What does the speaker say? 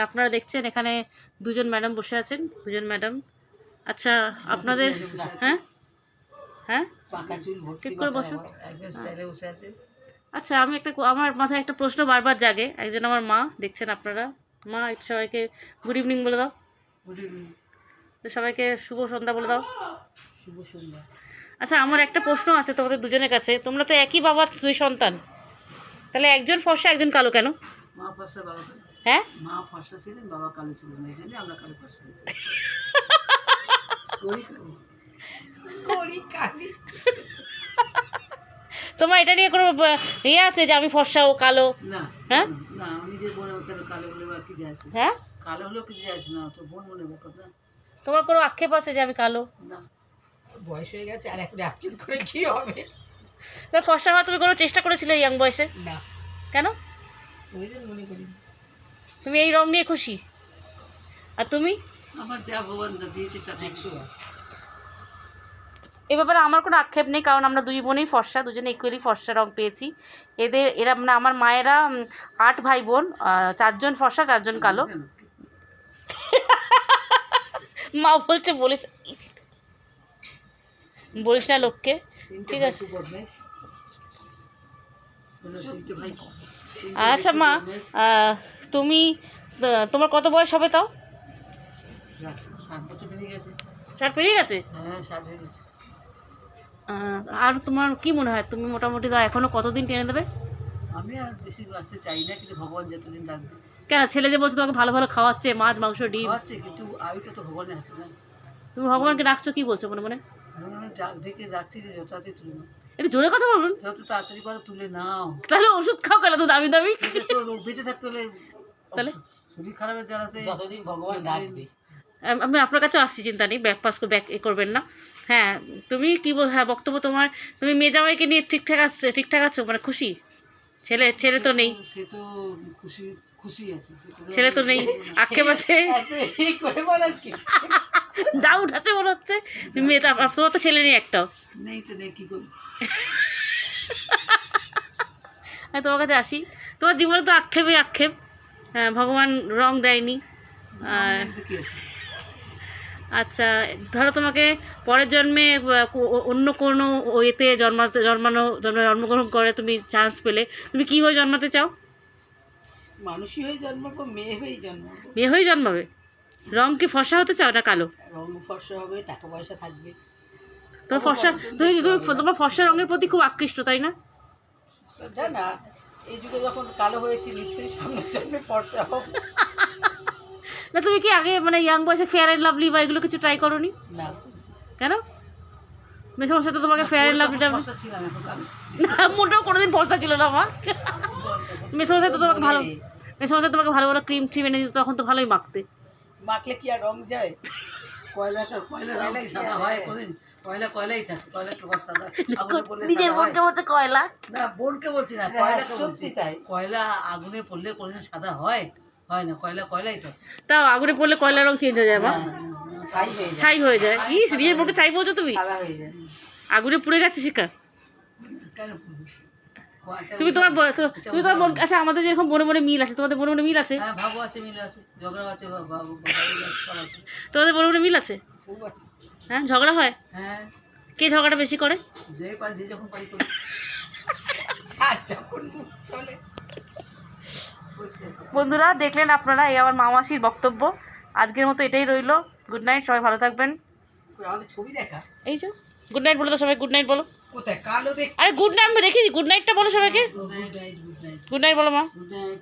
আপনারা দেখছেন এখানে দুজন ম্যাডাম বসে আছেন, দুজন ম্যাডাম। আচ্ছা আপনাদের হ্যাঁ হ্যাঁ ঠিক করে বসো। আচ্ছা আমি আমার মাথায় একটা প্রশ্ন বারবার জাগে। একজন আমার মা, দেখছেন আপনারা। মা একটু সবাইকে গুড ইভিনিং বলে দাও। Good evening. সবাইকে শুভ সন্ধ্যা বলে দাও। শুভ সন্ধ্যা। আচ্ছা আমার একটা প্রশ্ন আছে তোমাদের দুজনের কাছে। তোমরা তো একই বাবার দুই সন্তান, তাহলে একজন ফর্সা একজন কালো কেন? মা ফর্সা বাবা কালো। হ্যাঁ মা ফর্সা ছিলেন, বাবা কালো ছিলেন, এই জন্য আমরা কালো ফর্সা হয়েছি। তোমার এটা নিয়ে কোনো ইয়ে আছে যে আমি ফর্সা ও কালো? না হ্যাঁ না, আমি যে বোন কালো বলে কি যায় আছে? হ্যাঁ কালো হলেও কিছু যায় আসে না, তো বোন মনে ব্যাপার না। তোমার কোনো আক্ষেপ আছে যে আমি কালো? না, বয়স হয়ে গেছে, আর এখন অ্যাপটিউড করে কি হবে? না ফর্সা হওয়ার তুমি কোনো চেষ্টা করেছিলে ইয়াং বয়সে? না। কেন? ওই যে মনে করি তুমি এই রং নিয়ে খুশি? আর তুমি? আমার যা ভগবান দিয়েছে তাতে 100 বার। এ ব্যাপারে আমার কোনো আক্ষেপ নেই, কারণ আমরা দুই বোনেই ফর্সা, দুজনে ইকুয়ালি ফর্সা রং পেয়েছি। এরা মানে আমার মায়েরা 8 ভাই বোন, 4 জন ফর্সা 4 জন কালো। মা বলছে বলিস না লোককে, ঠিক আছে? আচ্ছা মা, তুমি তোমার কত বয়স হবে তাও? 60 বছর পেরিয়ে গেছে। 60 পেরিয়ে গেছে? হ্যাঁ 60 হয়ে গেছে। আর তোমার কি মনে হয় তুমি মোটামুটি এখনো কতদিন টেনে দেবে? আমি আর বেশি বাঁচতে চাই না, কিন্তু ভগবান যতদিন রাখবে। কেন? ছেলে যে বলছে তোমাকে ভালো ভালো খাওয়াচ্ছে, মাছ মাংস ডিম খাওয়াচ্ছে, কিন্তু আয়ুটা তো ভগবানের হাতে না। তুমি ভগবানকে ডাকছো, কি বলছো মনে মনে? ডেকে রাখছি যে যত তাড়াতাড়ি তুলে নাও। একটু জোরে কথা বলুন। যত তাড়াতাড়ি পারো তুলে নাও। তাহলে ওষুধ খাও কেন তো দামি দামি? তো বেঁচে থাকতে হলে তাহলে শরীর খারাপের জ্বালাতে যতদিন ভগবান রাখবে। আমি আপনার কাছে আসছি, চিন্তা নেই, ব্যাক পাস ব্যাক করবেন না। হ্যাঁ তুমি কি হ্যাঁ বক্তব্য তোমার, তুমি মেয়ে জামাইকে নিয়ে ঠিকঠাক আছো, মানে খুশি? ছেলে তো নেই। সে তো খুশি আছে, ছেলে তো নেই, আক্ষেপ আছে, ডাউট আছে মনে হচ্ছে। মেয়েটা তোমার তো ছেলে নেই একটাও। নেই তো নেই, কি করবো? হ্যাঁ তোমার কাছে আসি, তোমার জীবনে তো আক্ষেপ। হ্যাঁ ভগবান রং দেয়নি। আচ্ছা ধরো তোমাকে পরের জন্মে অন্য কোনো এতে জন্মগ্রহণ করে তুমি চান্স পেলে, তুমি কি হয়ে জন্মাতে চাও? মানুষই হয়ে জন্মাবো, মেয়ে হয়ে জন্মাবে। রং কি ফর্সা হতে চাও না কালো? রং ফর্সা হবে, টাকা পয়সা থাকবে। তোমার ফর্সা রঙের প্রতি খুব আকৃষ্ট, তাই না? না, এই যুগে যখন কালো হয়েছি, নিশ্চয়ই সামনের জন্মে ফর্সা হবে। না তুমি কি আগে মানে ইয়াং বয়সে ফেয়ার অ্যান্ড লাভলি বা এগুলো কিছু ট্রাই করোনি? না। কেন? মেসোর সাথে তোমাকে ফেয়ার অ্যান্ড লাভলি না, মোটেও কোনোদিন ফর্সা ছিল না আমার। মেসোর সাথে তোমাকে ভালো ভালো ক্রিম এনে দিত, তখন তো ভালোই মাখতে। মাখলে কি আর রং যায়? নিজের বোনকে বলছে কয়লা। না বোনকে বলছি না, কয়লা আগুনে পড়লে কোনোদিন সাদা হয় না, কয়লাই তো। তাও আগুনে পড়লে কয়লা রং চেঞ্জ হয়ে যায় বা ছাই হয়ে যায়। কি নিজের বোনকে ছাই বলছো তুমি? আগুনে পুড়ে গেছে শিখা। তুমি তোমার বোন, আচ্ছা আমাদের যেরকম বনে মিল আছে, তোমাদের বনে মিল আছে? হ্যাঁ ভাবও আছে, মিল আছে, ঝগড়া আছে, তোমাদের বনে মিল আছে? হ্যাঁ ঝগড়া হয়? হ্যাঁ। কে ঝগড়াটা বেশি করে? যে যখন পারি করি। বন্ধুরা দেখলেন আপনারা, এই আমার মামাসির বক্তব্য। আজকের মতো এটাই রইলো। গুড নাইট, সবাই ভালো থাকবেন। ছবি দেখা, এই যে গুড নাইট বলো তো সবাই, গুড নাইট বলো। কোথায় কালো দেখ? আরে গুড নাইট আমি দেখেছি, গুড নাইটটা বলো সবাইকে। গুড নাইট বলো মা। Good night.